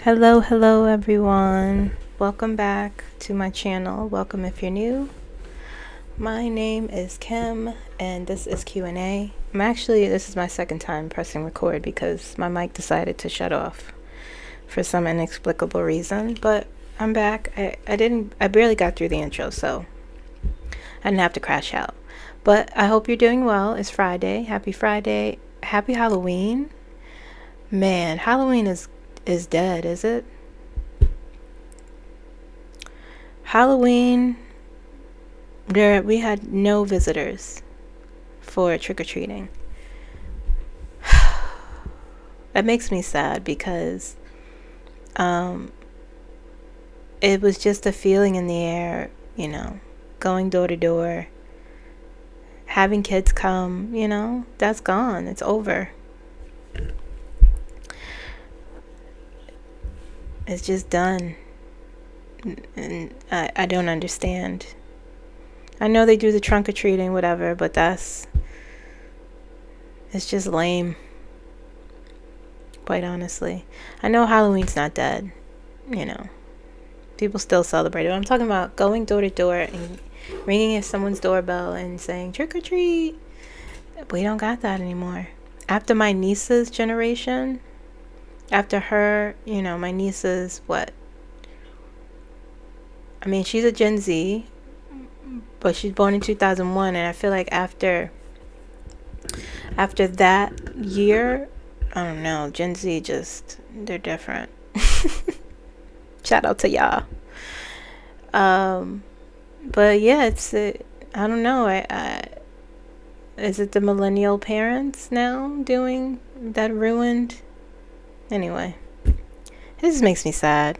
Hello everyone. Welcome back to my channel. Welcome if you're new. My name is Kim and this is Q&A. This is my second time pressing record because my mic decided to shut off for some inexplicable reason, but I'm back. I barely got through the intro, so I didn't have to crash out. But I hope you're doing well. It's Friday. Happy Friday. Happy Halloween. Man, Halloween is dead, is it? Halloween, we had no visitors for trick-or-treating. That makes me sad because it was just a feeling in the air, going door to door, having kids come, that's gone. It's over. It's just done. And I don't understand. I know they do the trunk or treating, whatever, but it's just lame. Quite honestly. I know Halloween's not dead. People still celebrate it. I'm talking about going door to door and ringing at someone's doorbell and saying trick or treat. We don't got that anymore. After my niece's generation, after her, my niece is what? I mean, she's a Gen Z, but she's born in 2001, and I feel like after that year, I don't know, Gen Z they're different. Shout out to y'all. But yeah, I don't know. Is it the millennial parents now doing that ruined? Anyway. This makes me sad.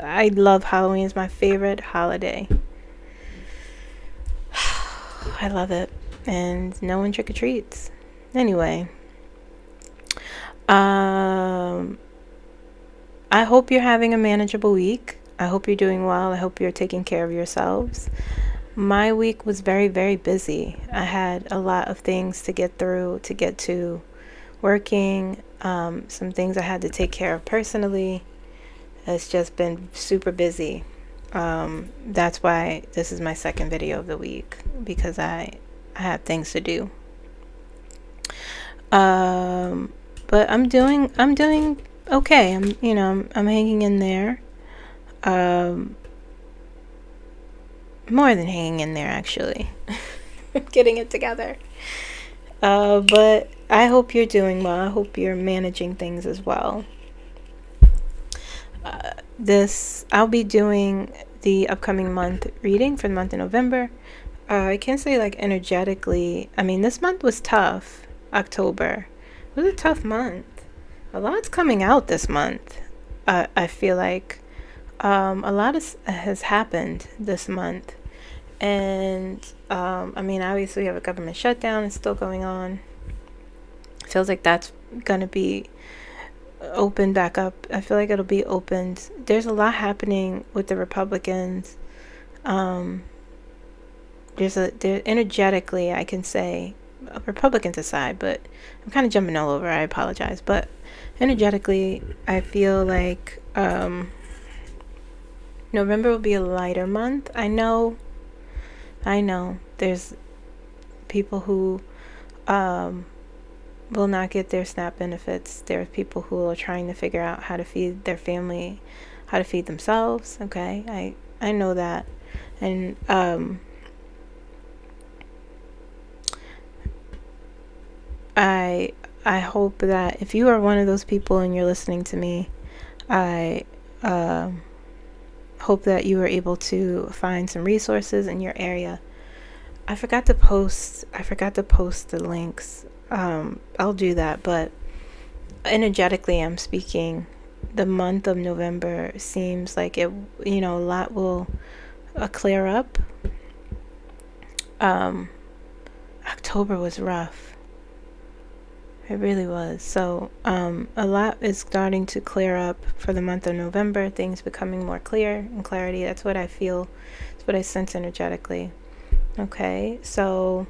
I love Halloween. It's my favorite holiday. I love it. And no one trick-or-treats. Anyway. I hope you're having a manageable week. I hope you're doing well. I hope you're taking care of yourselves. My week was very, very busy. I had a lot of things to get through, to get to working. Some things I had to take care of personally. It's just been super busy. That's why this is my second video of the week, because I have things to do. But I'm doing okay. I'm hanging in there. More than hanging in there, actually. Getting it together. But I hope you're doing well. I hope you're managing things as well. I'll be doing the upcoming month reading for the month of November. I can say energetically, this month was tough. October was a tough month. A lot's coming out this month. I feel like a lot has happened this month. And obviously we have a government shutdown. It's still going on. Feels like that's gonna be opened back up. I feel like it'll be opened. There's a lot happening with the Republicans. Energetically, I can say, Republicans aside, but I'm kind of jumping all over. I apologize, but energetically, I feel like November will be a lighter month. I know. There's people who will not get their SNAP benefits. There are people who are trying to figure out how to feed their family, how to feed themselves. Okay, I know that, and I hope that if you are one of those people and you're listening to me, I hope that you are able to find some resources in your area. I forgot to post the links. I'll do that, but energetically I'm speaking, the month of November seems like a lot will clear up. October was rough. It really was. So a lot is starting to clear up for the month of November. Things becoming more clear and clarity. That's what I feel. That's what I sense energetically. Okay, so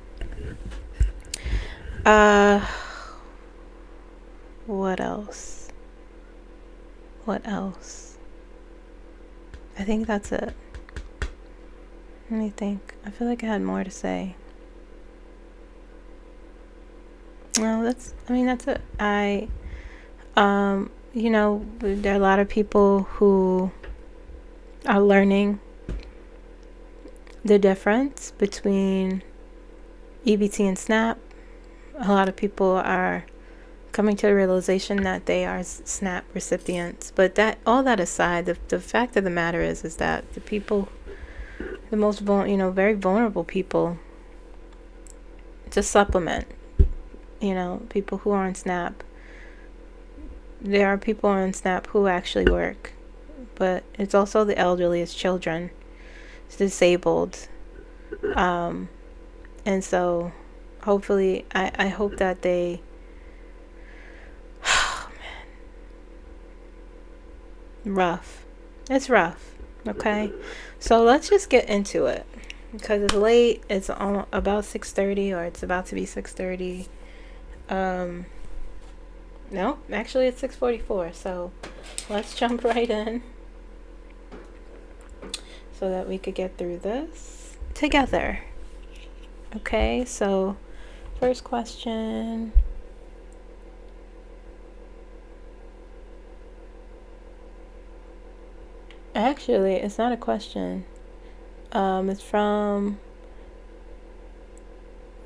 what else? What else? I think that's it. Let me think. I feel like I had more to say. No, that's it. There are a lot of people who are learning the difference between EBT and SNAP. A lot of people are coming to the realization that they are SNAP recipients. But all that aside, the fact of the matter is that the people, the most very vulnerable people, to supplement, people who are on SNAP. There are people on SNAP who actually work, but it's also the elderly, it's children, it's disabled, and so hopefully, I hope that they. Oh man, rough. It's rough. Okay, so let's just get into it because it's late. It's about 6:30, or it's about to be 6:30. No, actually it's 6:44. So let's jump right in so that we could get through this together. Okay, so first question. Actually, it's not a question. It's from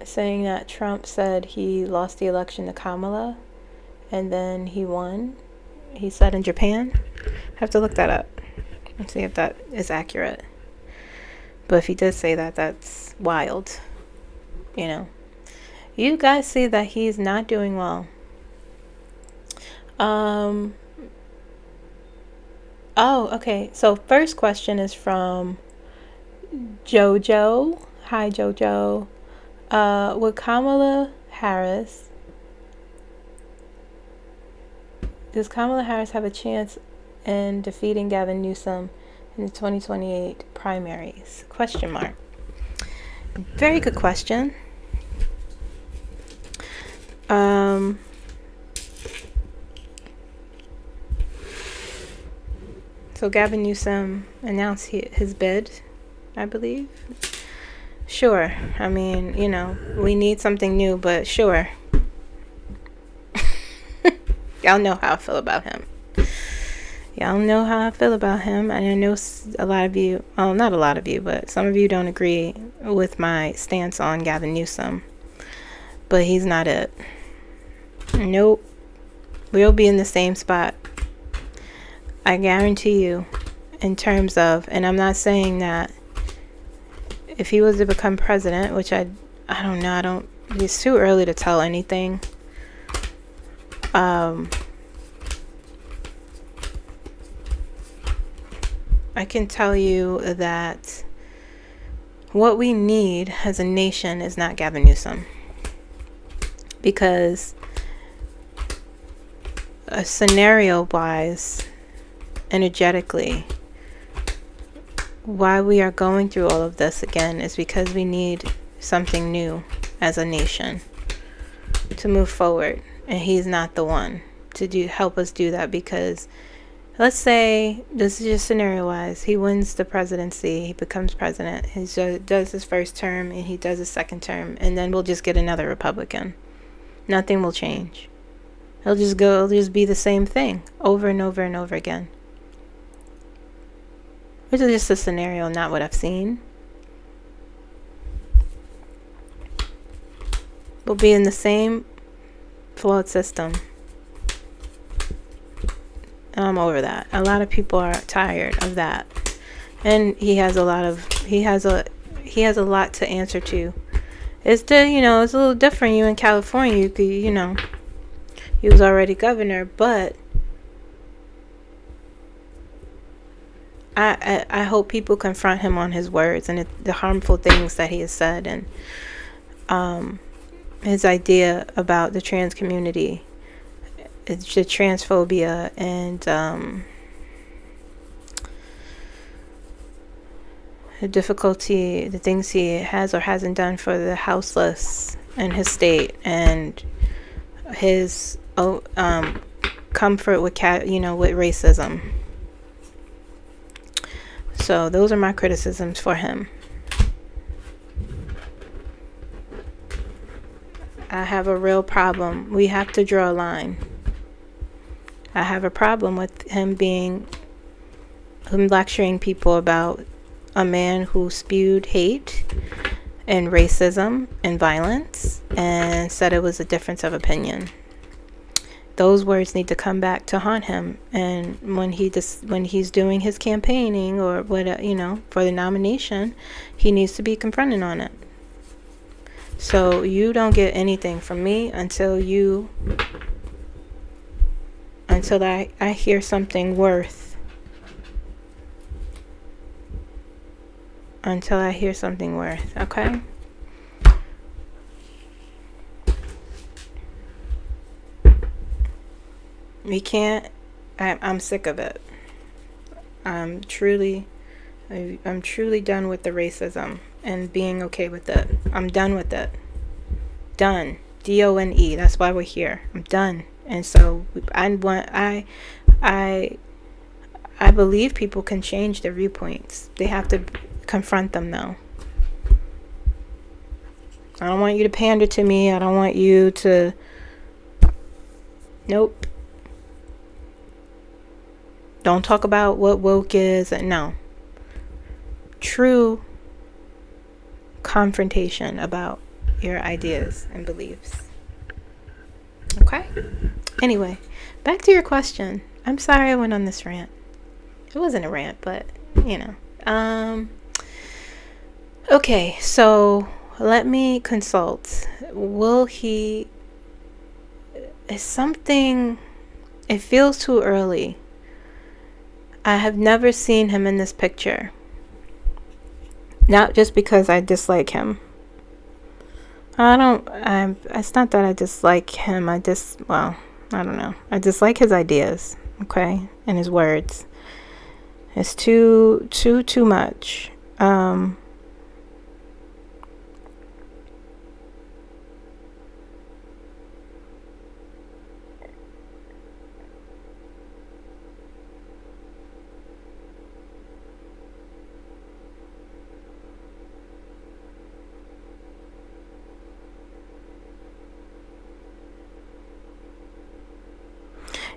saying that Trump said he lost the election to Kamala and then he won. He said in Japan. I have to look that up and see if that is accurate. But if he did say that, that's wild. You guys see that he's not doing well. Oh, okay. So first question is from Jojo. Hi, Jojo. Would does Kamala Harris have a chance in defeating Gavin Newsom in the 2028 primaries? Question mark. Very good question. So Gavin Newsom announced his bid, I believe. Sure. I mean, we need something new, but sure. Y'all know how I feel about him. And I know a lot of you, well, not a lot of you, but some of you don't agree with my stance on Gavin Newsom. But he's not it. Nope. We'll be in the same spot. I guarantee you, in terms of, and I'm not saying that if he was to become president, which I don't know, it's too early to tell anything. I can tell you that what we need as a nation is not Gavin Newsom. Because scenario-wise, energetically, why we are going through all of this again is because we need something new as a nation to move forward. And he's not the one to help us do that, because let's say, this is just scenario-wise, he wins the presidency, he becomes president, he does his first term, and he does his second term, and then we'll just get another Republican. Nothing will change. It'll just be the same thing over and over and over again. Which is just a scenario, not what I've seen. We'll be in the same flawed system. And I'm over that. A lot of people are tired of that. And he has a lot to answer to. It's it's a little different. You in California, you could, he was already governor, but I hope people confront him on his words and the harmful things that he has said, and his idea about the trans community, the transphobia, and the difficulty, the things he has or hasn't done for the houseless in his state, and his comfort with with racism. So those are my criticisms for him. I have a real problem. We have to draw a line. I have a problem with him lecturing people about a man who spewed hate and racism and violence and said it was a difference of opinion. Those words need to come back to haunt him, and when he's doing his campaigning or what, for the nomination, he needs to be confronted on it. So you don't get anything from me until I hear something worth. Until I hear something worth, okay? We can't. I'm sick of it. I'm truly done with the racism and being okay with it. I'm done with it. Done. DONE. That's why we're here. I'm done. And so I believe people can change their viewpoints. They have to confront them, though. I don't want you to pander to me. I don't want you to. Nope. Don't talk about what woke is. No. True confrontation about your ideas and beliefs. Okay? Anyway, back to your question. I'm sorry I went on this rant. It wasn't a rant, but, Okay, so let me consult. It feels too early. I have never seen him in this picture. Not just because I dislike him. It's not that I dislike him. I don't know. I dislike his ideas, okay? And his words. It's too much.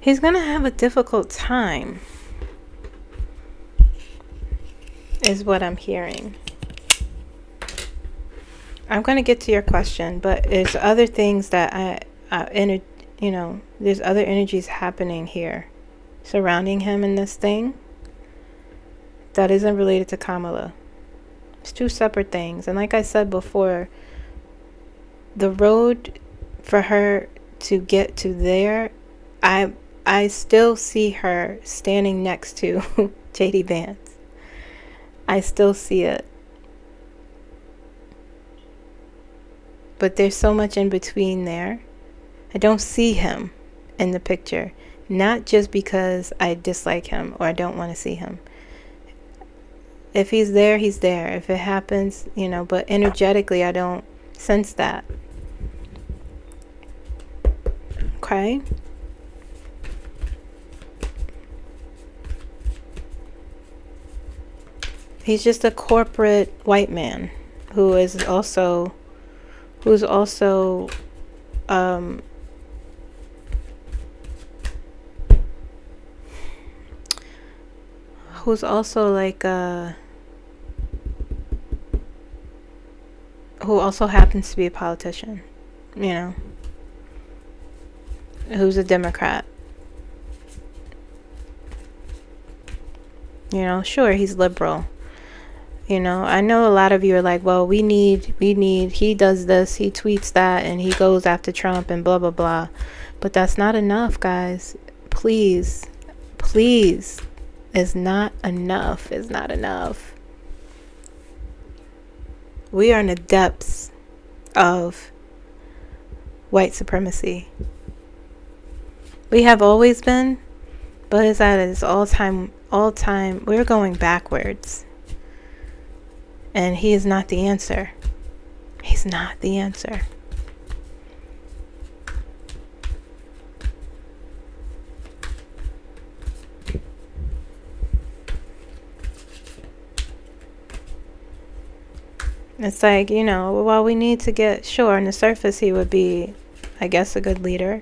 He's going to have a difficult time, is what I'm hearing. I'm going to get to your question, but there's other things that there's other energies happening here surrounding him in this thing that isn't related to Kamala. It's two separate things. And like I said before, the road for her to get to there, I still see her standing next to JD Vance. I still see it. But there's so much in between there. I don't see him in the picture. Not just because I dislike him or I don't want to see him. If he's there, he's there. If it happens, but energetically, I don't sense that. Okay? He's just a corporate white man who's also like who also happens to be a politician, who's a Democrat. Sure, he's liberal. I know a lot of you are like, well, we need, he does this, he tweets that, and he goes after Trump and blah, blah, blah. But that's not enough, guys. Please, it's not enough. It's not enough. We are in the depths of white supremacy. We have always been, but it's at its all time, we're going backwards. And he is not the answer. He's not the answer. It's like, while we need to get, sure, on the surface he would be, I guess, a good leader,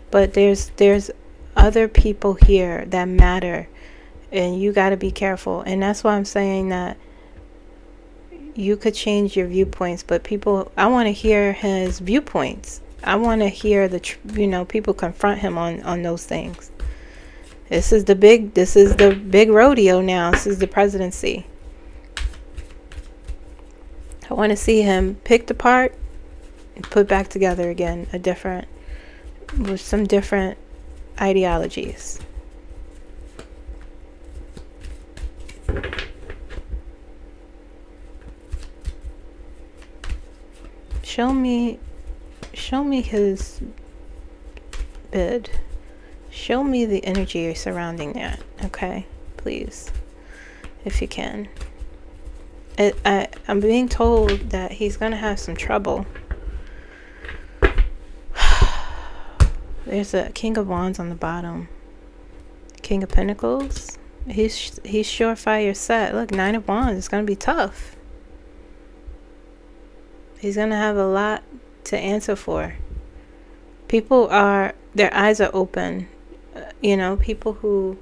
but there's other people here that matter, and you got to be careful. And that's why I'm saying that you could change your viewpoints, but I want to hear his viewpoints. I want to hear people confront him on those things. This is the big rodeo now. This is the presidency. I want to see him picked apart and put back together again, with some different ideologies. Show me his bid. Show me the energy surrounding that, okay? Please, if you can. I'm being told that he's going to have some trouble. There's a King of Wands on the bottom. King of Pentacles. He's surefire set. Look, Nine of Wands. It's going to be tough. He's going to have a lot to answer for. Their eyes are open. People who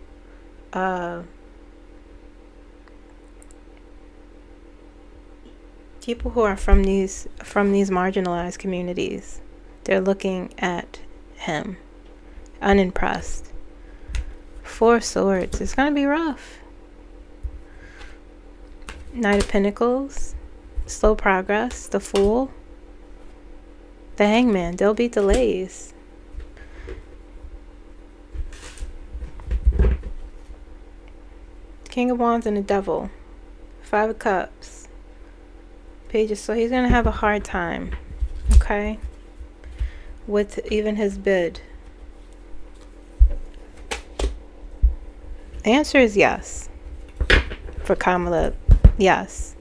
are from these marginalized communities, they're looking at him unimpressed. Four of Swords. It's going to be rough. Knight of Pentacles. Slow progress. The Fool. The Hangman. There'll be delays. King of Wands and the Devil. Five of Cups. Pages. So he's going to have a hard time. Okay? With even his bid. The answer is yes. For Kamala, yes.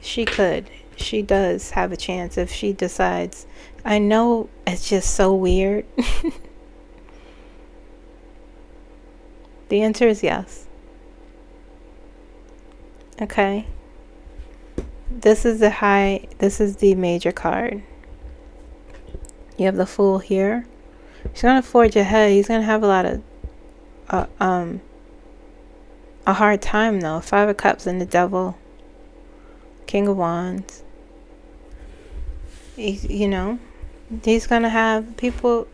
She could. She does have a chance if she decides. I know it's just so weird. The answer is yes. Okay. This is the major card. You have the Fool here. He's going to forge ahead. He's going to have a lot of a hard time though. Five of Cups and the Devil. King of Wands. He's going to have people.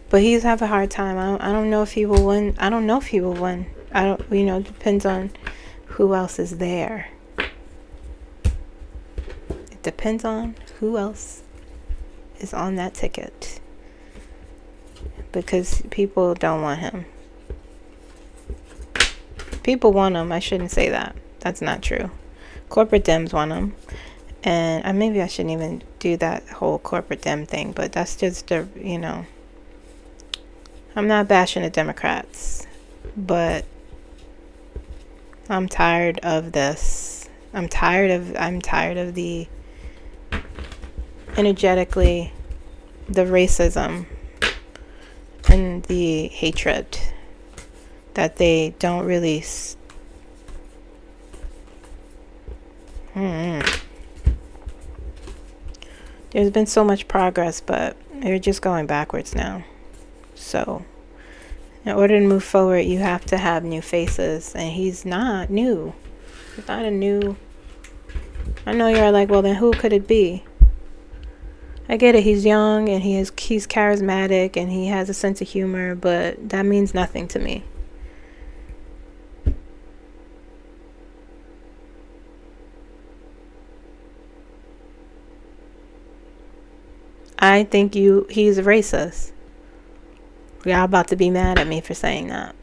But he's have a hard time. I don't know if he will win. Depends on who else is there. It depends on who else is on that ticket. Because people don't want him. People want him. I shouldn't say that. That's not true. Corporate Dems want him. And maybe I shouldn't even do that whole corporate Dem thing, but that's just I'm not bashing the Democrats, but I'm tired of this. I'm tired of the energetically, the racism and the hatred that they don't really There's been so much progress, but they're just going backwards now. So, in order to move forward, you have to have new faces. And he's not new. He's not a new... I know you're like, well, then who could it be? I get it. He's young, and he's charismatic, and he has a sense of humor, but that means nothing to me. I think he's a racist. Y'all about to be mad at me for saying that.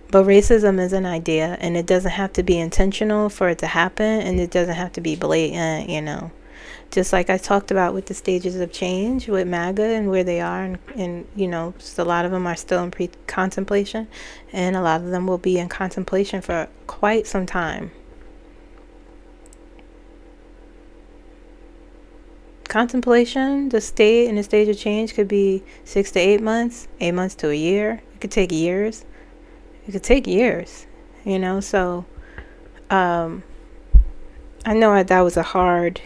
But racism is an idea, and it doesn't have to be intentional for it to happen, and it doesn't have to be blatant, Just like I talked about with the stages of change with MAGA and where they are, and a lot of them are still in contemplation, and a lot of them will be in contemplation for quite some time. contemplation, the state and the stage of change could be 6 to 8 months, 8 months to a year. It could take years. It could take years, you know. So I know that was a hard,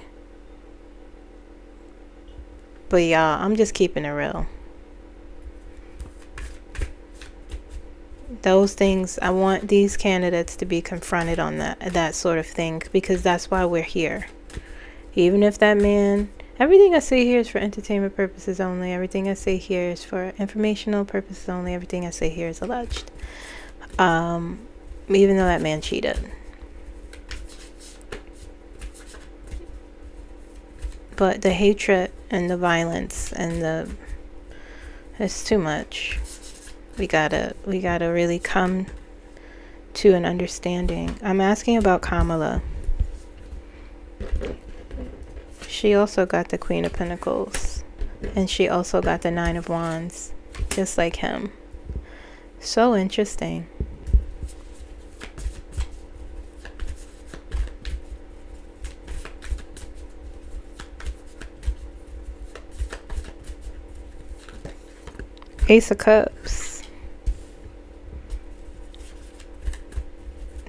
but y'all, I'm just keeping it real. Those things, I want these candidates to be confronted on that sort of thing, because that's why we're here. Even if that man, everything I say here is for entertainment purposes only. Everything I say here is for informational purposes only. Everything I say here is alleged. Even though that man cheated. But the hatred and the violence and it's too much. We gotta really come to an understanding. I'm asking about Kamala. She also got the Queen of Pentacles, and she also got the Nine of Wands, just like him. So interesting. Ace of Cups.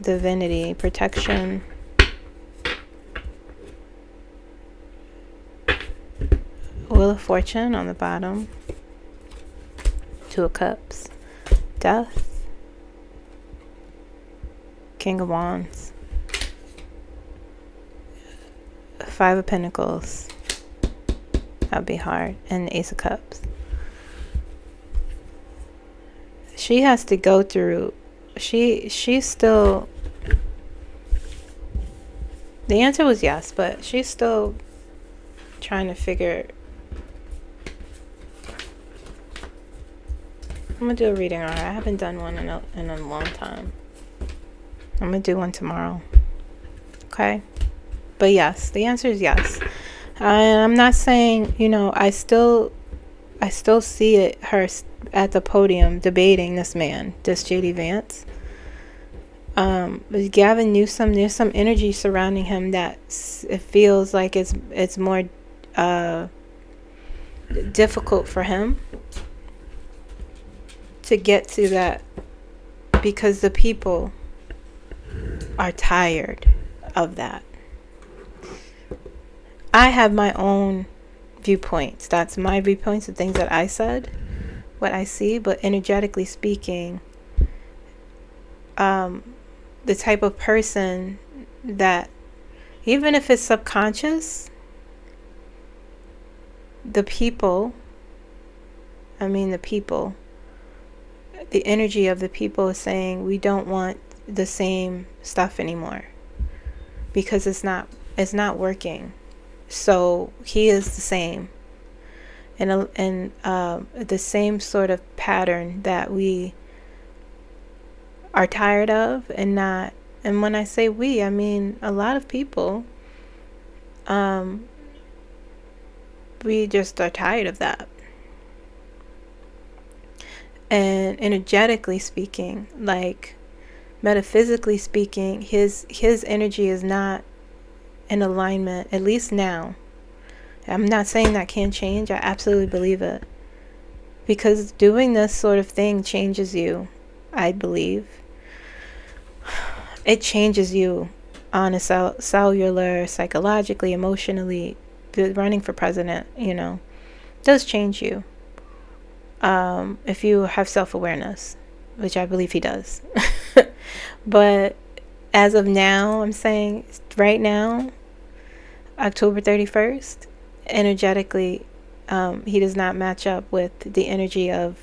Divinity, protection. Wheel of Fortune on the bottom. Two of Cups. Death. King of Wands. Five of Pentacles. That'd be hard. And the Ace of Cups. She has to go through. She's still. The answer was yes, but she's still trying to figure. I'm gonna do a reading on her. I haven't done one in a long time. I'm gonna do one tomorrow. Okay, but yes, the answer is yes. I'm not saying, you know, I still see her at the podium debating this man, this JD Vance. With Gavin Newsom, there's some energy surrounding him that it feels like it's more difficult for him to get to that, because the people are tired of that. I have my own viewpoints. That's my viewpoints, the things that I said, what I see. But energetically speaking, the type of person that, even if it's subconscious, the energy of the people is saying, we don't want the same stuff anymore because it's not working. So he is the same, and the same sort of pattern that we are tired of, and when I say we, I mean a lot of people. We just are tired of that. And energetically speaking, like metaphysically speaking, his energy is not in alignment, at least now. I'm not saying that can't change. I absolutely believe it, because doing this sort of thing changes you. I believe it changes you on a cellular, psychologically, emotionally. Running for president, you know, does change you. If you have self-awareness, which I believe he does. But as of now, I'm saying right now, October 31st, energetically, he does not match up with the energy of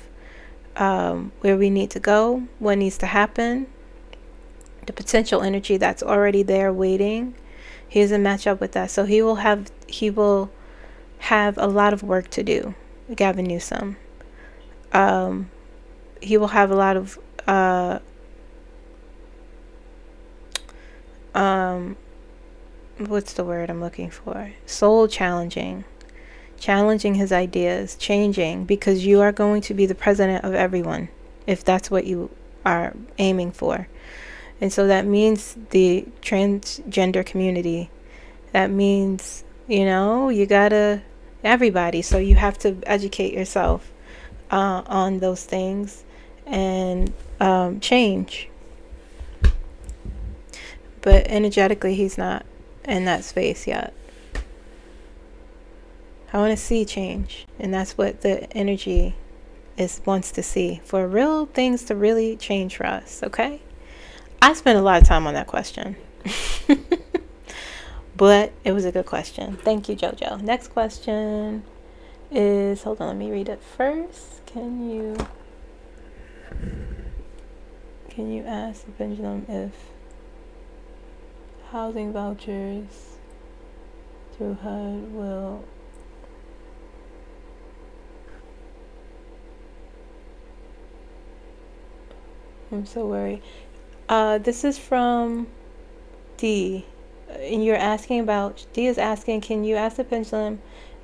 where we need to go, what needs to happen, the potential energy that's already there waiting. He doesn't match up with that. So he will have a lot of work to do, Gavin Newsom. He will have a lot of what's the word I'm looking for? Soul challenging his ideas, changing, because you are going to be the president of everyone if that's what you are aiming for. And so that means the transgender community. That means You gotta, everybody. So you have to educate yourself on those things and change. But energetically, he's not in that space yet. I want to see change, and that's what the energy wants to see, for real things to really change for us. Okay, I spent a lot of time on that question. But it was a good question. Thank you, Jojo. Next question is, hold on, let me read it first. Can you ask the pendulum if housing vouchers through HUD will I'm so worried. This is from D. And you're asking about, D is asking, can you ask the pendulum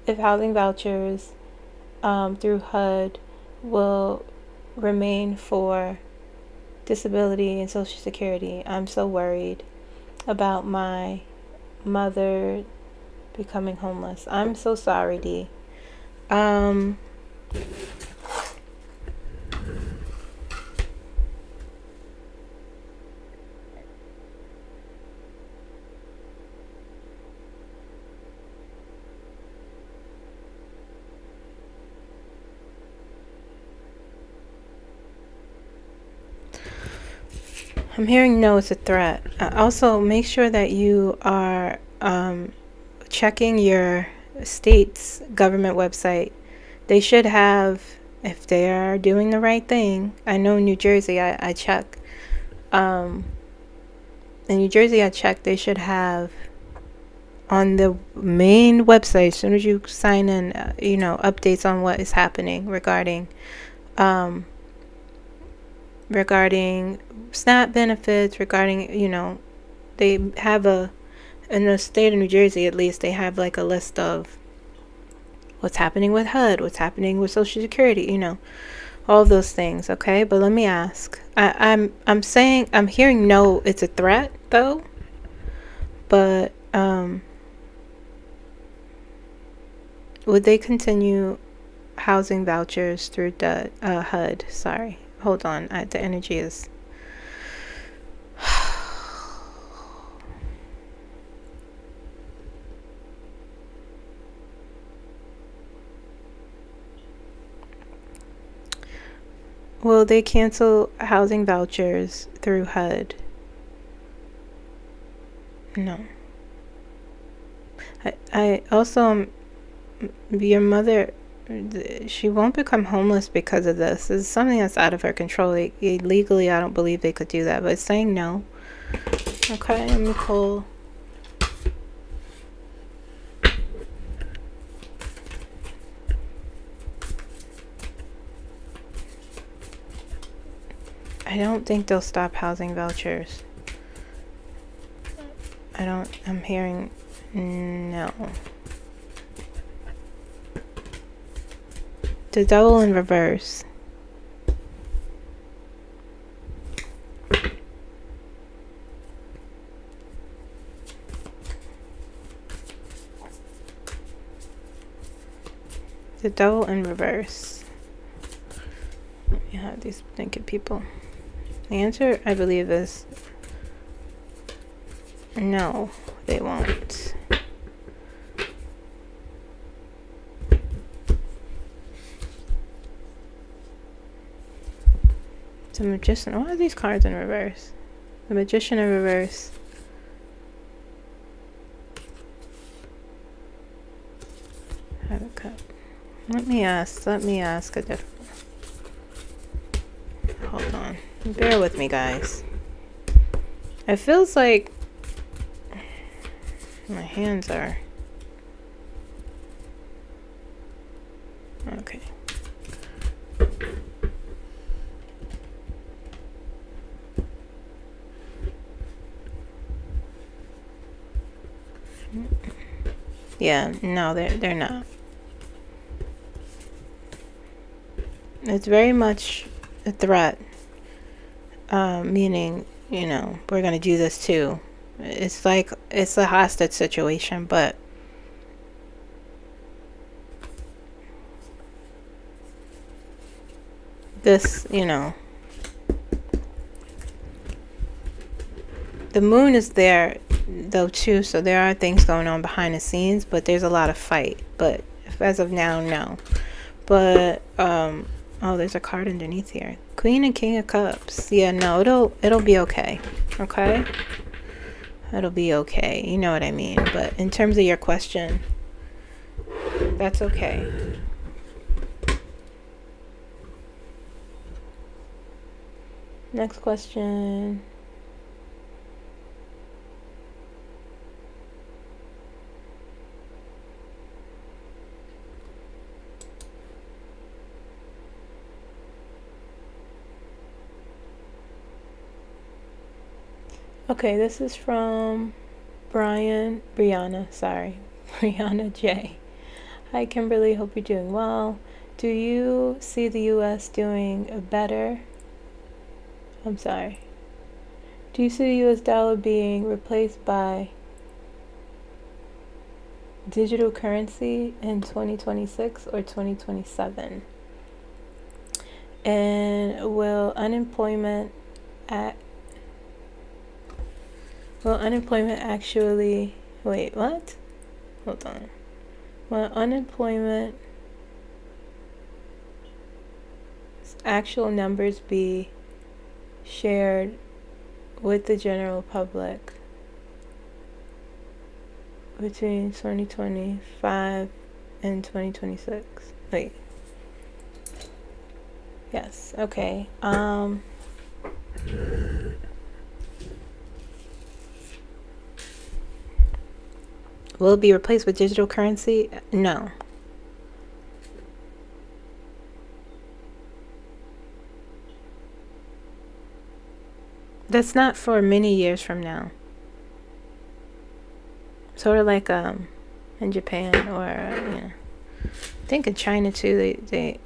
if housing vouchers through HUD will remain for disability and Social Security? I'm so worried about my mother becoming homeless. I'm so sorry, D. I'm hearing no, it's a threat. Also, make sure that you are checking your state's government website. They should have, if they are doing the right thing. I know in New Jersey, I check. In New Jersey, I checked, they should have on the main website, as soon as you sign in, updates on what is happening regarding SNAP benefits, regarding, they have in the state of New Jersey, at least, they have like a list of what's happening with HUD, what's happening with Social Security, all of those things. Okay, but let me ask. I'm hearing no, it's a threat though. But would they continue housing vouchers through the HUD? Sorry, hold on. The energy is. Will they cancel housing vouchers through HUD? No. I also, your mother, she won't become homeless because of this. This is something that's out of her control. Legally, I don't believe they could do that, but it's saying no. Okay, let me pull. I don't think they'll stop housing vouchers. I'm hearing no. The devil in reverse. The devil in reverse. Let me have these thinking people. The answer, I believe, is no, they won't. The Magician. Why are these cards in reverse? The Magician in reverse. Have a cup. Let me ask a different. Hold on. Bear with me, guys. It feels like my hands are okay. Yeah, no, they're not. It's very much a threat. Meaning, we're gonna do this too. It's like it's a hostage situation, but this, the moon is there though too, so there are things going on behind the scenes, but there's a lot of fight. But as of now, no. But oh, there's a card underneath here. Queen and King of Cups. Yeah, no, it'll be okay. Okay? It'll be okay. You know what I mean. But in terms of your question, that's okay. Next question. Okay, this is from Brianna J. Hi, Kimberly. Hope you're doing well. Do you see the U.S. doing better? I'm sorry. Do you see the U.S. dollar being replaced by digital currency in 2026 or 2027? And will unemployment actually, wait, what? Hold on. Will unemployment actual numbers be shared with the general public between 2025 and 2026? Wait. Yes, okay. Will it be replaced with digital currency? No. That's not for many years from now. Sort of like in Japan or I think in China too. They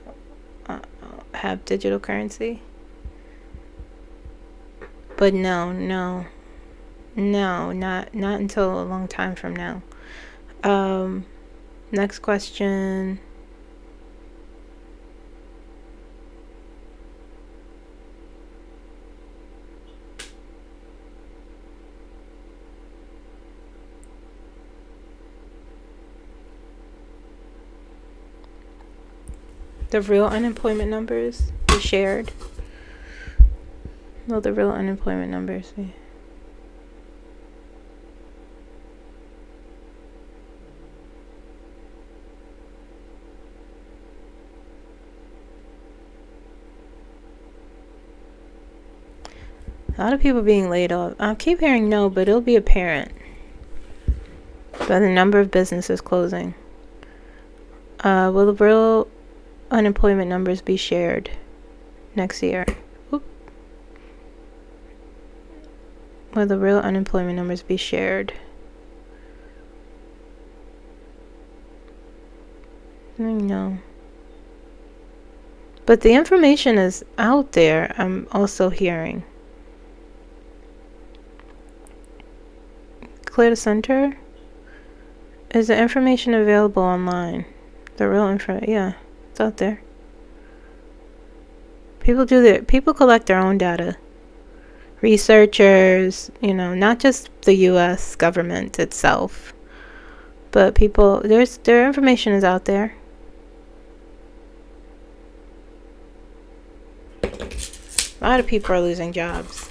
have digital currency, but no, not until a long time from now. Next question. The real unemployment numbers be shared. Will the real unemployment numbers be? A lot of people being laid off. I keep hearing no, but it'll be apparent by the number of businesses closing. Will the real unemployment numbers be shared next year? Oop. Will the real unemployment numbers be shared? No. But the information is out there, I'm also hearing. Clear the center? Is the information available online? The real info, yeah, it's out there. People collect their own data. Researchers, not just the US government itself, but people, their information is out there. A lot of people are losing jobs.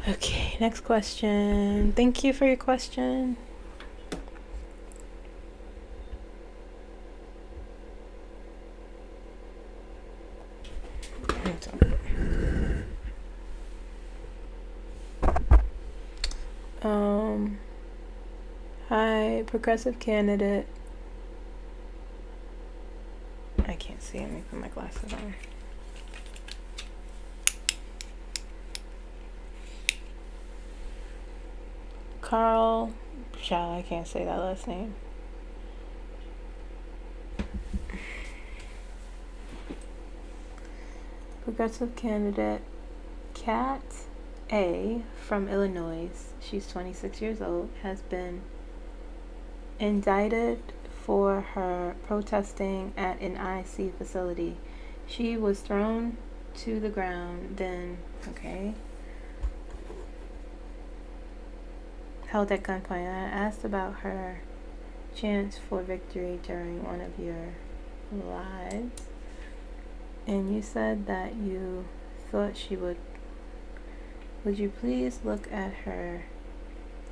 Okay, next question. Thank you for your question. Hi, progressive candidate. I can't see. Let me put my glasses on. Carl, I can't say that last name. Progressive candidate Kat A from Illinois, she's 26 years old, has been indicted for her protesting at an IC facility. She was thrown to the ground, then, okay, held at gunpoint. I asked about her chance for victory during one of your lives, and you said that you thought she would. Would you please look at her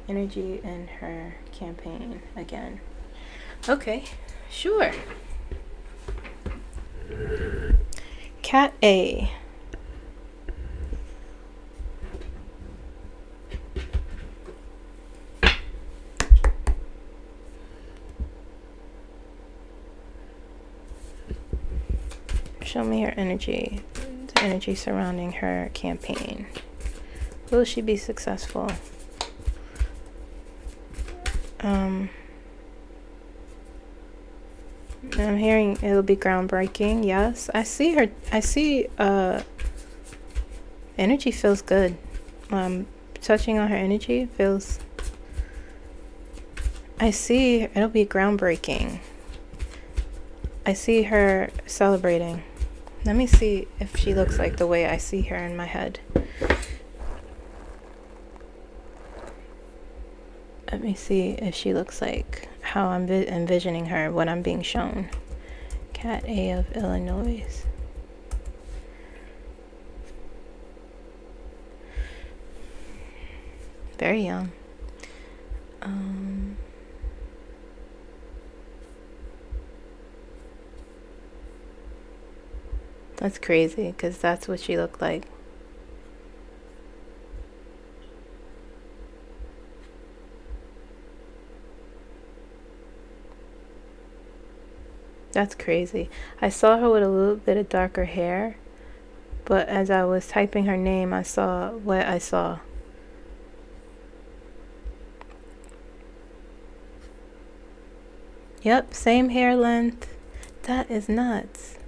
energy and her campaign again? Okay, sure. Cat A. Show me her energy, the energy surrounding her campaign. Will she be successful? I'm hearing it'll be groundbreaking. Yes, I see her. I see energy feels good. Touching on her energy feels. I see it'll be groundbreaking. I see her celebrating. Let me see if she looks like the way I see her in my head. Let me see if she looks like how I'm envisioning her, what I'm being shown. Cat A of Illinois. Very young. That's crazy, because that's what she looked like. That's crazy. I saw her with a little bit of darker hair, but as I was typing her name, I saw what I saw. Yep, same hair length. That is nuts.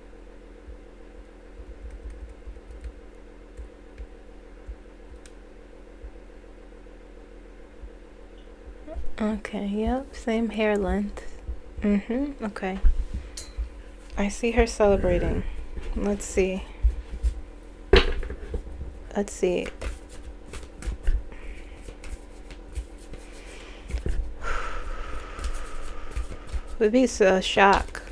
Okay, yep, same hair length. Okay. I see her celebrating. Let's see. Would be a shock.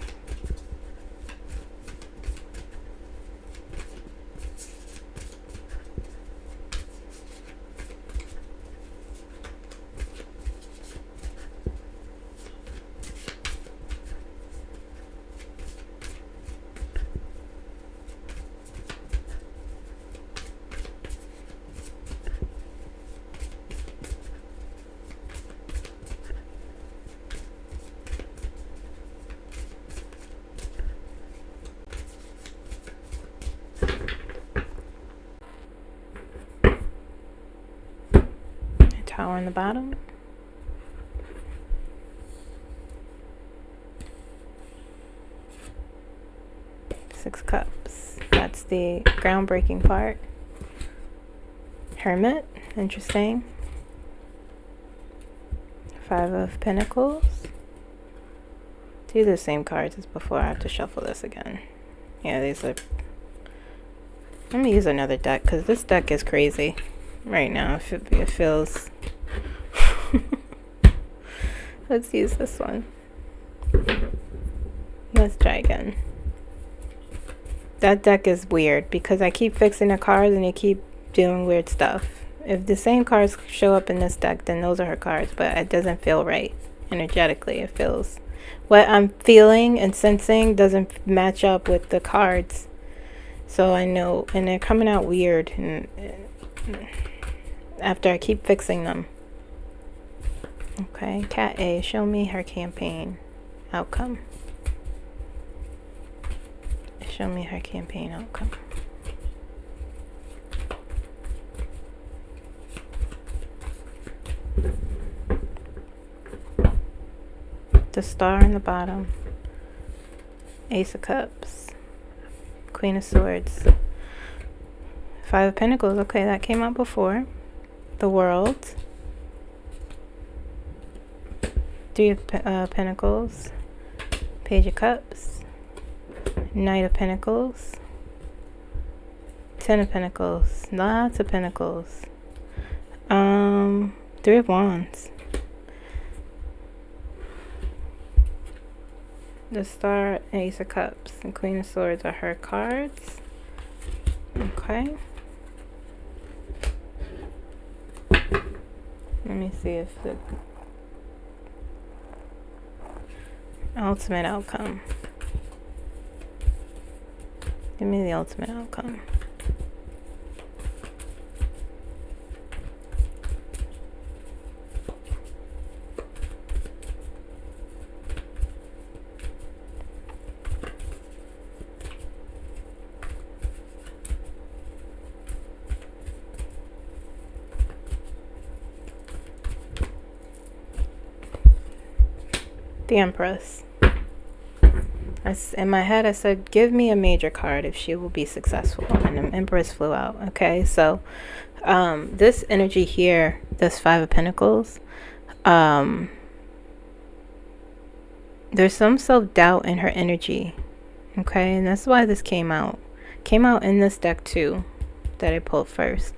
Tower on the bottom. Six cups. That's the groundbreaking part. Hermit. Interesting. Five of Pentacles. Do the same cards as before. I have to shuffle this again. Yeah, these are... Let me use another deck, because this deck is crazy right now. It feels... Let's use this one. Let's try again. That deck is weird because I keep fixing the cards and they keep doing weird stuff. If the same cards show up in this deck, then those are her cards, but it doesn't feel right energetically. It feels... What I'm feeling and sensing doesn't match up with the cards. So I know, and they're coming out weird and after I keep fixing them. Okay, Cat A, show me her campaign outcome. Show me her campaign outcome. The star in the bottom. Ace of Cups. Queen of Swords. Five of Pentacles. Okay, that came out before. The World. Three of Pentacles. Page of Cups, Knight of Pentacles, Ten of Pentacles, lots of Pentacles, Three of Wands, the Star, Ace of Cups, and Queen of Swords are her cards. Okay. Let me see if the ultimate outcome. Give me the ultimate outcome. The Empress. In my head, I said, give me a major card if she will be successful. And the Empress flew out. Okay, so this energy here, this Five of Pentacles, there's some self-doubt in her energy. Okay, and that's why this came out. Came out in this deck too, that I pulled first.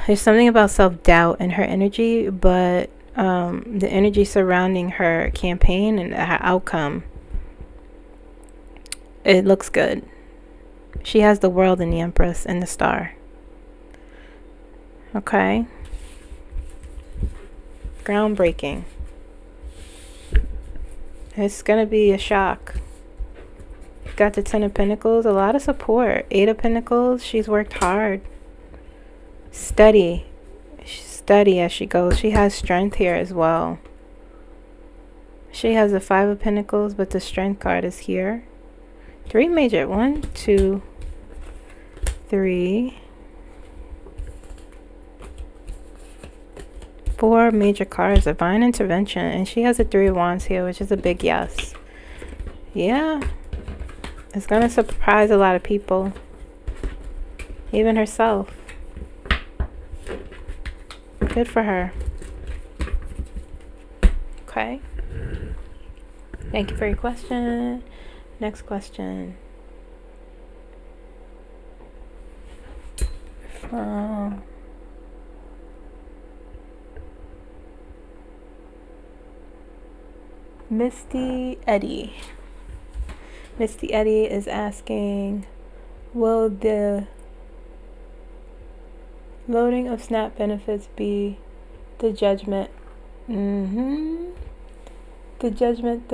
There's something about self-doubt in her energy, but the energy surrounding her campaign and her outcome, it looks good. She has the World and the Empress and the Star. Okay. Groundbreaking. It's gonna be a shock. Got the Ten of Pentacles, a lot of support. Eight of Pentacles, she's worked hard. Steady. She's steady as she goes. She has strength here as well. She has the Five of Pentacles, but the Strength card is here. Three major. 1, 2, 3, 4 major cards. Divine intervention. And she has a Three of Wands here, which is a big yes. Yeah. It's going to surprise a lot of people. Even herself. Good for her. Okay. Thank you for your question. Next question. Misty Eddie. Misty Eddie is asking, will the loading of SNAP benefits be the judgment? The judgment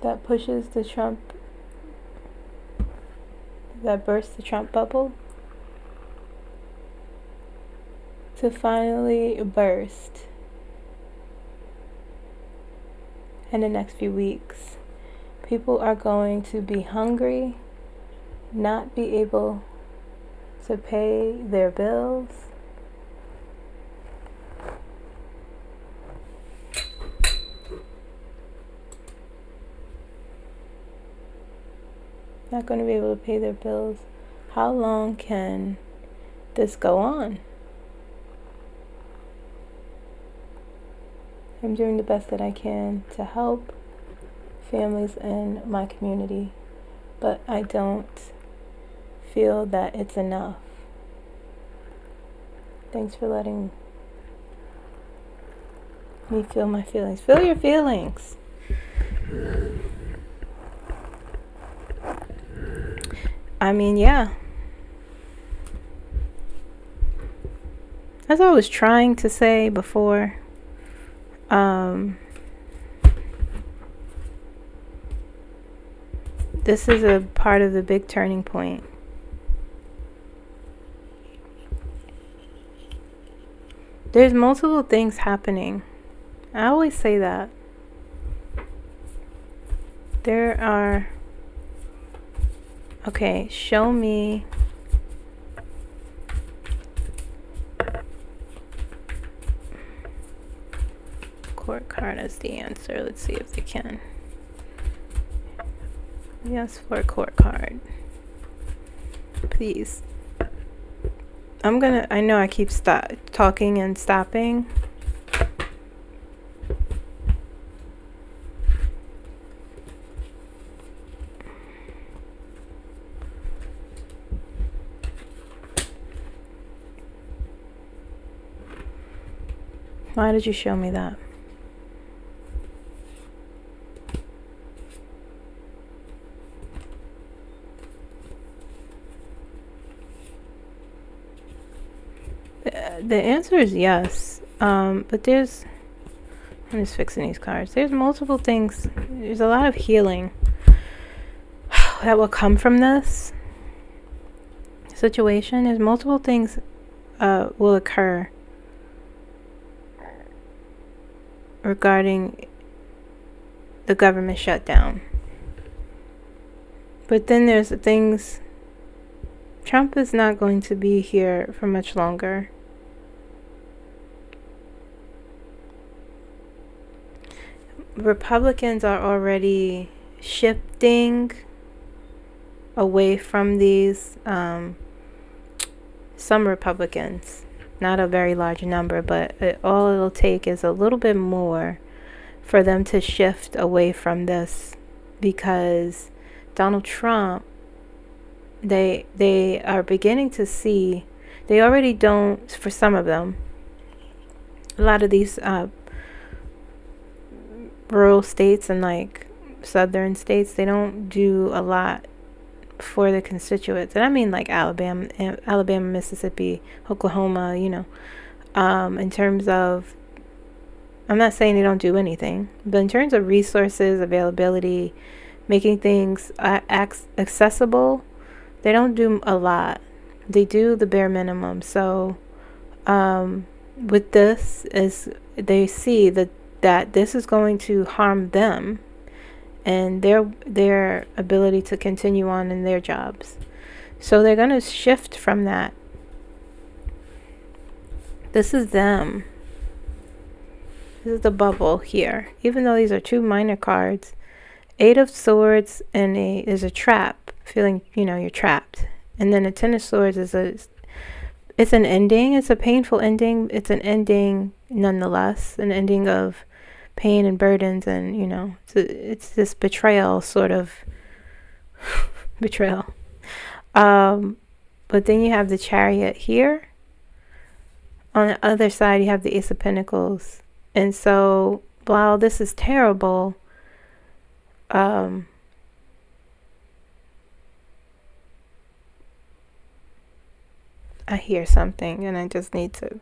that pushes the Trump, that bursts the Trump bubble to finally burst in the next few weeks. People are going to be hungry, not be able to pay their bills. Not going to be able to pay their bills. How long can this go on? I'm doing the best that I can to help families in my community, but I don't feel that it's enough. Thanks for letting me feel my feelings. Feel your feelings. I mean, yeah. As I was trying to say before, this is a part of the big turning point. There's multiple things happening. I always say that. There are... Okay, show me... Court card as the answer. Let's see if they can. Yes, for a court card. Please. I know I keep talking and stopping. Why did you show me that? The answer is yes. But there's... I'm just fixing these cards. There's multiple things. There's a lot of healing that will come from this situation. There's multiple things will occur regarding the government shutdown. But then there's the things... Trump is not going to be here for much longer. Republicans are already shifting away from these, some Republicans, not a very large number, but all it'll take is a little bit more for them to shift away from this, because Donald Trump, they are beginning to see, they already don't, for some of them, a lot of these rural states and like southern states, they don't do a lot for the constituents. And I mean like Alabama, Mississippi, Oklahoma, in terms of, I'm not saying they don't do anything, but in terms of resources, availability, making things accessible, they don't do a lot. They do the bare minimum. So with this, is they see that this is going to harm them and their ability to continue on in their jobs. So they're going to shift from that. This is them. This is the bubble here. Even though these are two minor cards, 8 of Swords and is a trap, feeling, you're trapped. And then a 10 of Swords is it's an ending. It's a painful ending. It's an ending nonetheless, an ending of pain and burdens, and it's this betrayal, sort of betrayal. But then you have the Chariot here. On the other side, you have the Ace of Pentacles. And so, while this is terrible, I hear something, and I just need to.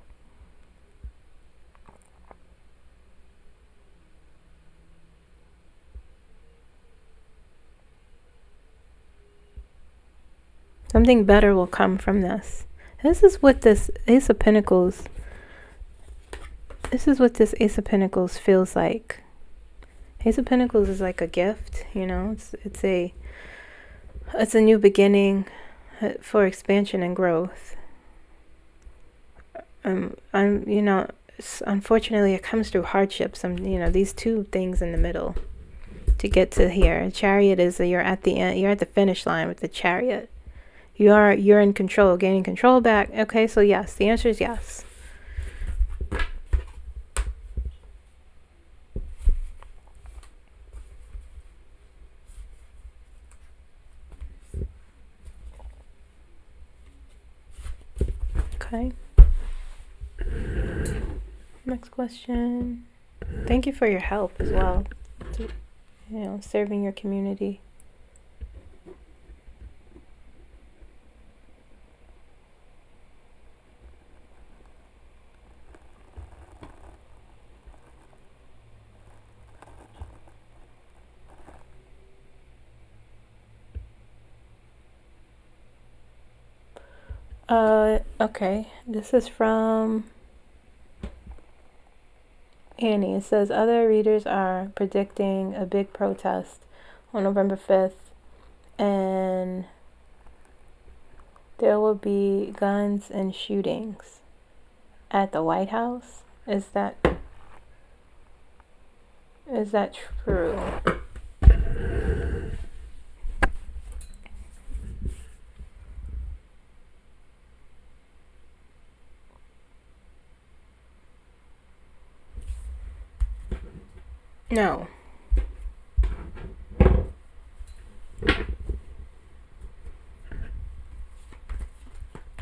Something better will come from this. This is what this Ace of Pentacles, feels like. Ace of Pentacles is like a gift, it's a new beginning for expansion and growth. Unfortunately it comes through hardships, these two things in the middle to get to here. Chariot is you're at the end, you're at the finish line with the Chariot. You're in control, gaining control back. Okay, so yes, the answer is yes. Okay. Next question. Thank you for your help as well. Serving your community. Okay, this is from Annie. It says other readers are predicting a big protest on November 5th, and there will be guns and shootings at the White House. Is that true? No.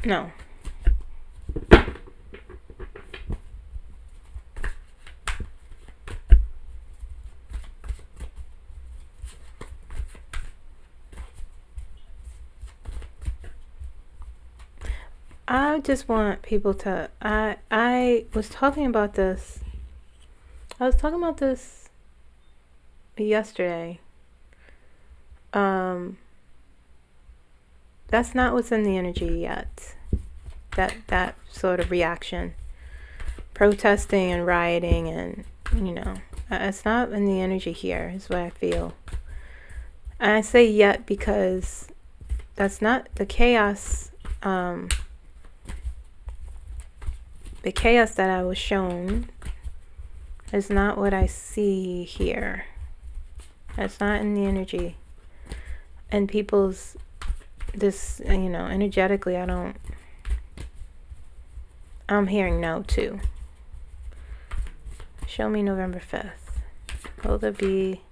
No. I just want people to. I was talking about this. I was talking about this yesterday. That's not what's in the energy yet. That sort of reaction, protesting and rioting, and it's not in the energy here. Is what I feel. And I say yet because that's not the chaos. The chaos that I was shown is not what I see here. That's not in the energy. And people's, this, energetically, I'm hearing no too. Show me November 5th. Will there be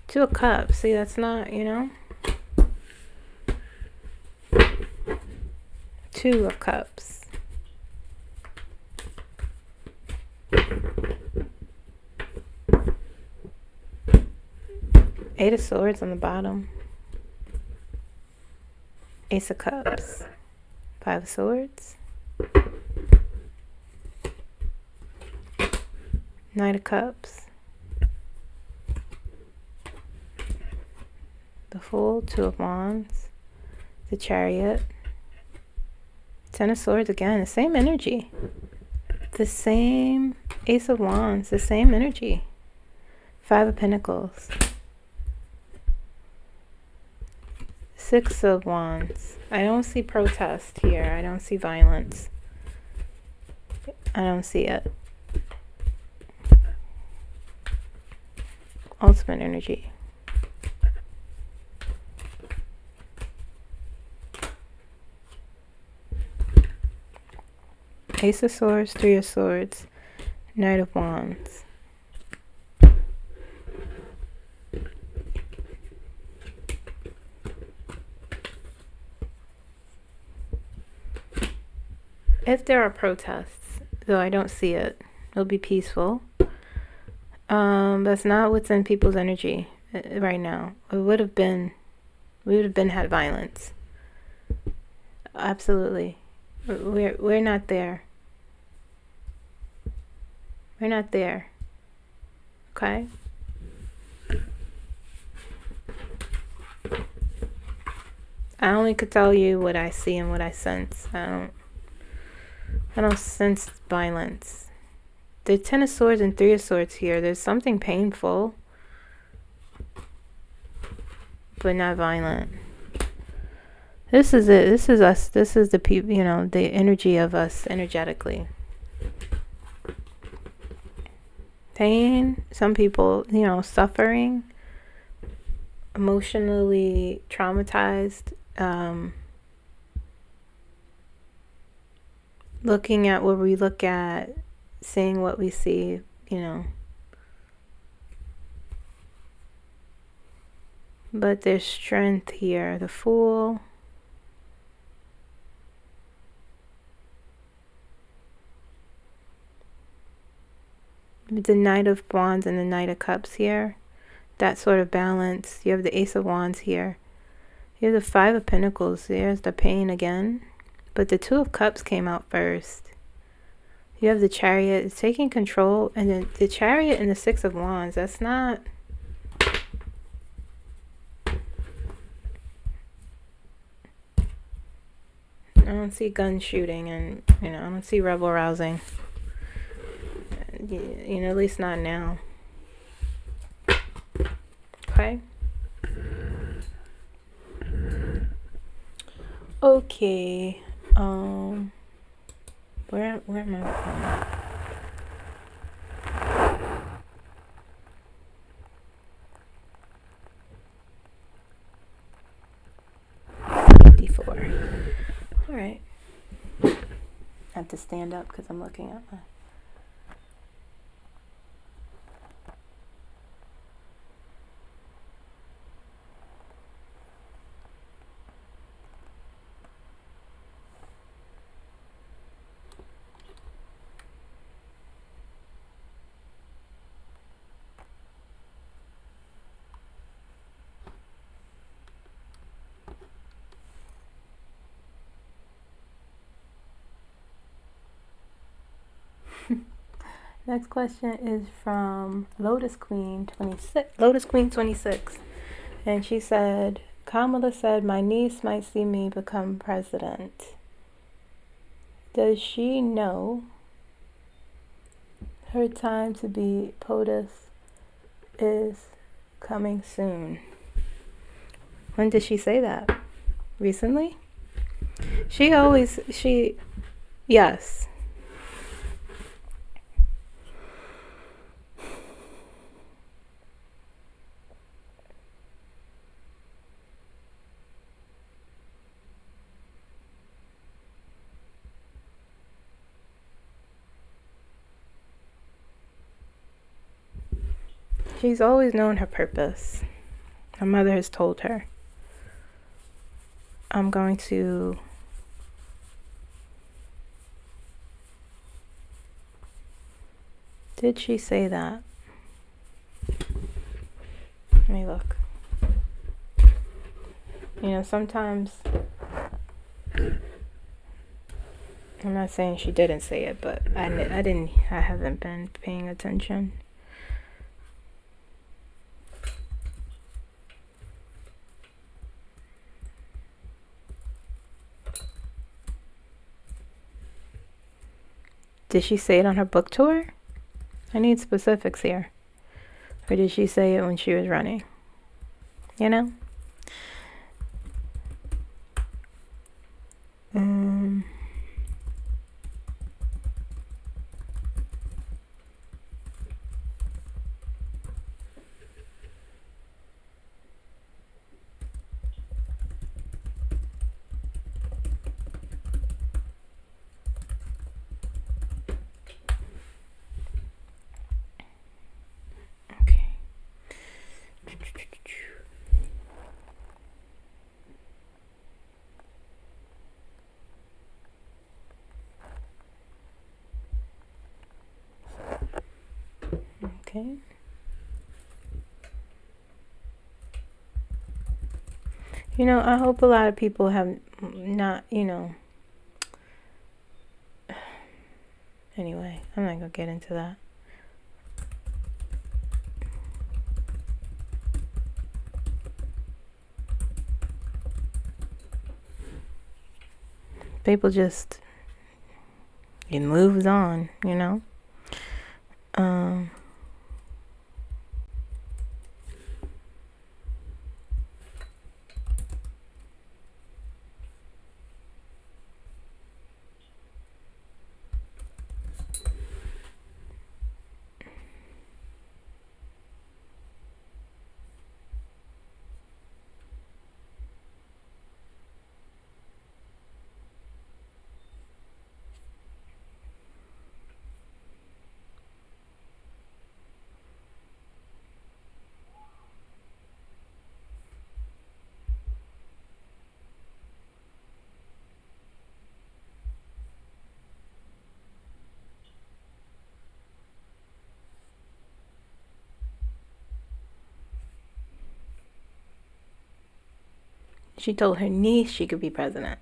2 of Cups? See, that's not, 2 of Cups. Eight of Swords on the bottom. Ace of Cups. 5 of Swords. Knight of Cups. The Fool, 2 of Wands. The Chariot. 10 of Swords again, the same energy. The same Ace of Wands, the same energy. 5 of Pentacles. 6 of Wands. I don't see protest here. I don't see violence. I don't see it. Ultimate energy. Ace of Swords, 3 of Swords, Knight of Wands. If there are protests, though I don't see it, it'll be peaceful. That's not what's in people's energy right now. We would have been had violence. Absolutely. We're not there. We're not there. Okay? I only could tell you what I see and what I sense. I don't sense violence. The 10 of Swords and 3 of Swords here. There's something painful, but not violent. This is it. This is us. This is the people, the energy of us energetically. Pain, some people, suffering, emotionally traumatized, looking at what we look at, seeing what we see, But there's strength here. The Fool. The Knight of Wands and the Knight of Cups here. That sort of balance. You have the Ace of Wands here. You have the 5 of Pentacles. There's the pain again. But the 2 of Cups came out first. You have the Chariot. It's taking control. And then the Chariot and the 6 of Wands. That's not... I don't see gun shooting and, I don't see rebel rousing. At least not now. Okay? Okay. Where am I going? 54. All right. I have to stand up because I'm looking at my... Next question is from Lotus Queen 26. Lotus Queen 26. And she said, Kamala said my niece might see me become president. Does she know her time to be POTUS is coming soon? When did she say that? Recently? Yes. She's always known her purpose. Her mother has told her, I'm going to Did she say that? Let me look. Sometimes, I'm not saying she didn't say it, but I haven't been paying attention. Did she say it on her book tour? I need specifics here. Or did she say it when she was running? Okay. I hope a lot of people have not, Anyway, I'm not going to get into that. People just, it moves on, She told her niece she could be president.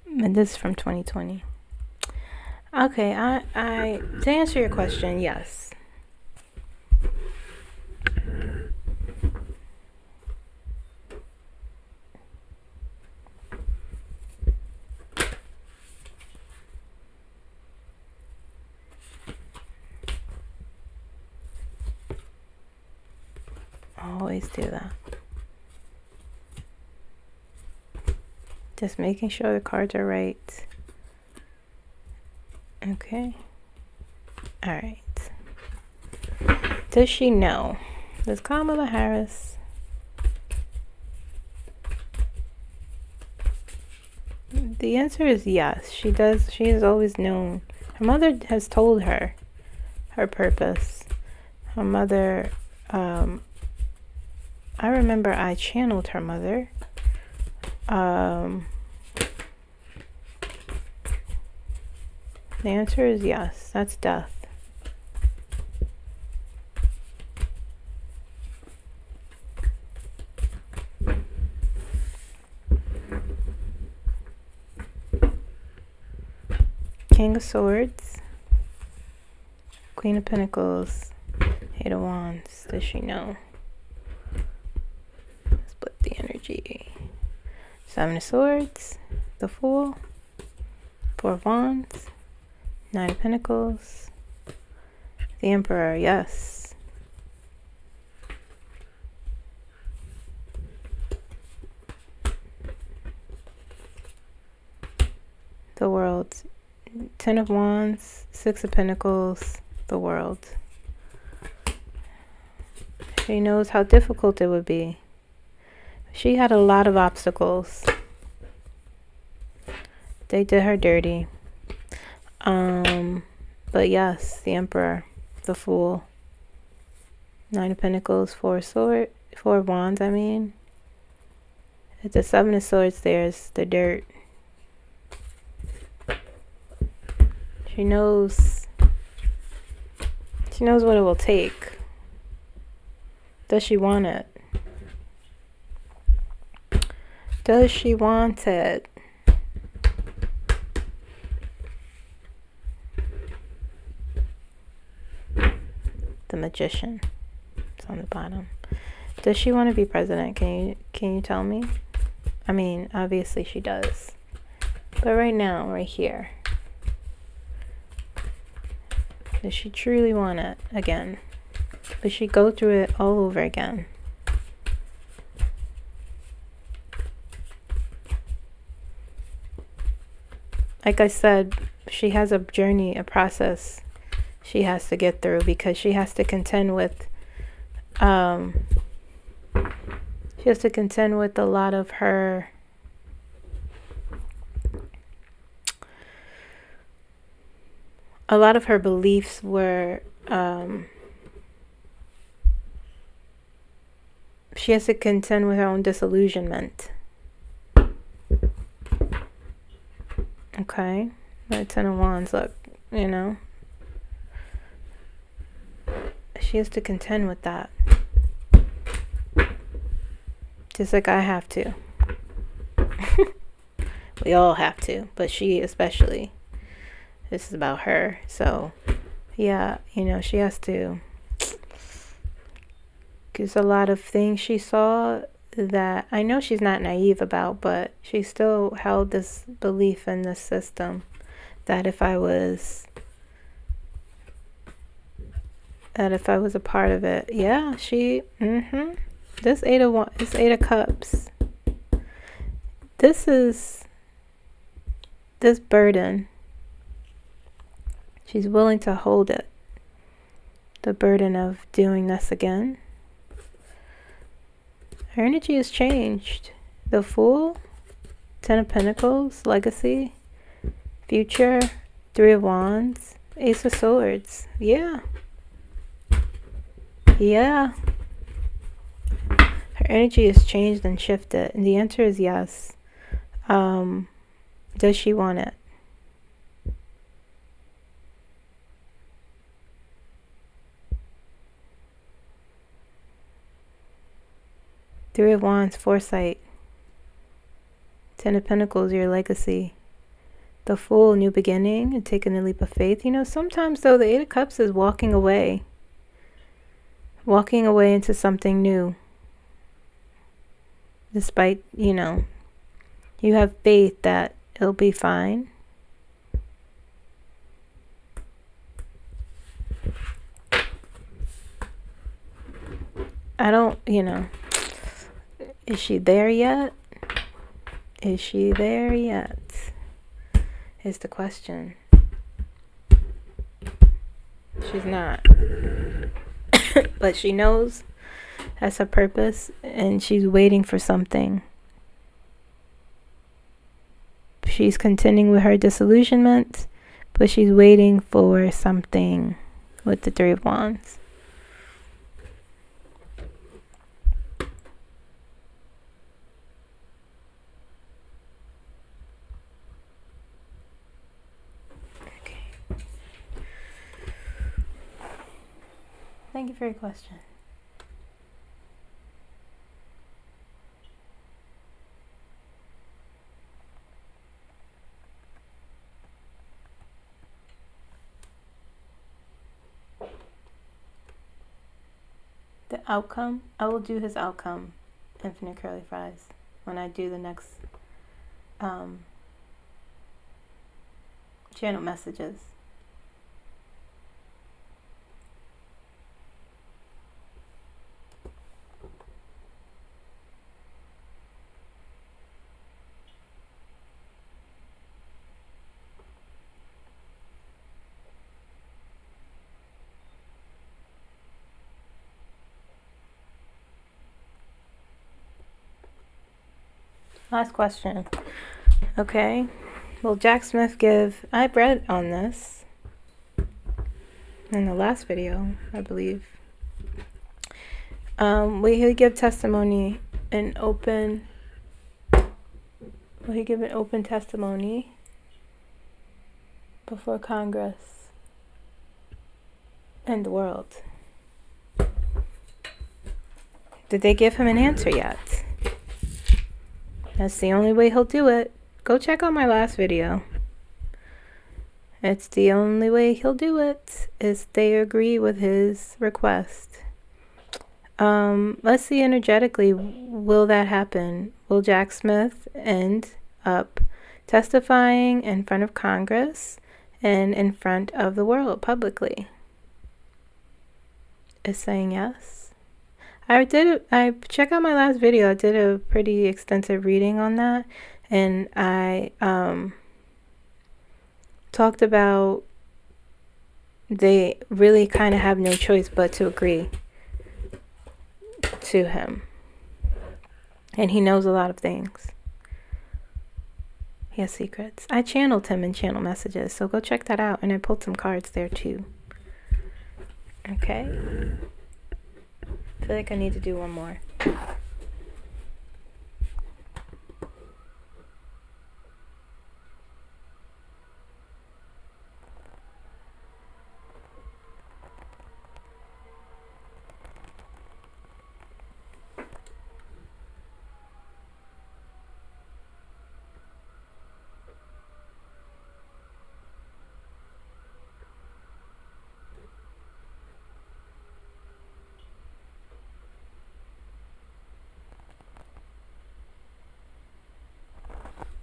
And this is from 2020. Okay, I to answer your question, yes. Always do that. Just making sure the cards are right. Okay. All right. Does she know? Does Kamala Harris? The answer is yes. She does. She has always known. Her mother has told her her purpose. Her mother, I remember I channeled her mother. The answer is yes. That's death. King of Swords, Queen of Pentacles, Eight of Wands. Does she know? Split the energy. Seven of Swords, the Fool, Four of Wands, Nine of Pentacles, the Emperor. Yes. The World. Ten of Wands, Six of Pentacles, the World. She knows how difficult it would be. She had a lot of obstacles. They did her dirty. But yes, the Emperor, the Fool, Nine of Pentacles, Four of Wands, I mean. It's the Seven of Swords, there's the dirt. She knows what it will take. Does she want it? Does she want it? The Magician. It's on the bottom. Does she want to be president? Can you tell me? I mean, obviously she does. But right now, right here. Does she truly want it again? Does she go through it all over again? Like I said, she has a journey, a process she has to get through, because she has to contend with a lot of her beliefs were she has to contend with her own disillusionment. Okay, the Ten of Wands, look, you know, she has to contend with that, just like I have to. We all have to, but she especially. This is about her. So yeah, you know, she has to, because a lot of things she saw that I know she's not naive about, but she still held this belief in this system that if I was a part of it, yeah, she, this Eight of Cups, this is this burden. She's willing to hold it, the burden of doing this again. Her energy has changed. The Fool, Ten of Pentacles, Legacy, Future, Three of Wands, Ace of Swords. Yeah. Yeah. Her energy has changed and shifted. And the answer is yes. Does she want it? Three of Wands, Foresight. Ten of Pentacles, your legacy. The Fool, new beginning and taking a leap of faith. You know, sometimes though, the Eight of Cups is walking away. Walking away into something new. Despite, you know, you have faith that it'll be fine. I don't, you know, is she there yet? Is she there yet? Is the question. She's not. But she knows that's her purpose, and she's waiting for something. She's contending with her disillusionment, but she's waiting for something with the Three of Wands. Thank you for your question. outcome. I will do his outcome, infinite curly fries, when I do the next channel messages. Last question. Okay. Will Jack Smith give... I read on this in the last video, I believe. Will he give testimony in open... Will he give an open testimony before Congress and the world? Did they give him an answer yet? That's the only way he'll do it. Go check out my last video. It's the only way he'll do it, is they agree with his request. Let's see energetically, will that happen? Will Jack Smith end up testifying in front of Congress and in front of the world publicly? Is saying yes. I check out my last video. I did a pretty extensive reading on that, and I talked about they really kind of have no choice but to agree to him, and he knows a lot of things. He has secrets. I channeled him in channel messages, so go check that out, and I pulled some cards there too. Okay. I feel like I need to do one more.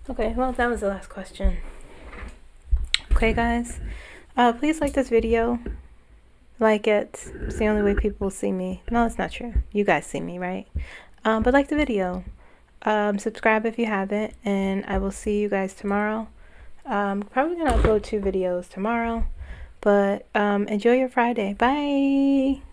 Okay, well, that was the last question. Okay, guys, please like this video. Like it. It's the only way people will see me. No, it's not true. You guys see me, right? But like the video. Subscribe if you haven't, and I will see you guys tomorrow. Probably gonna upload 2 videos tomorrow, but enjoy your Friday. Bye.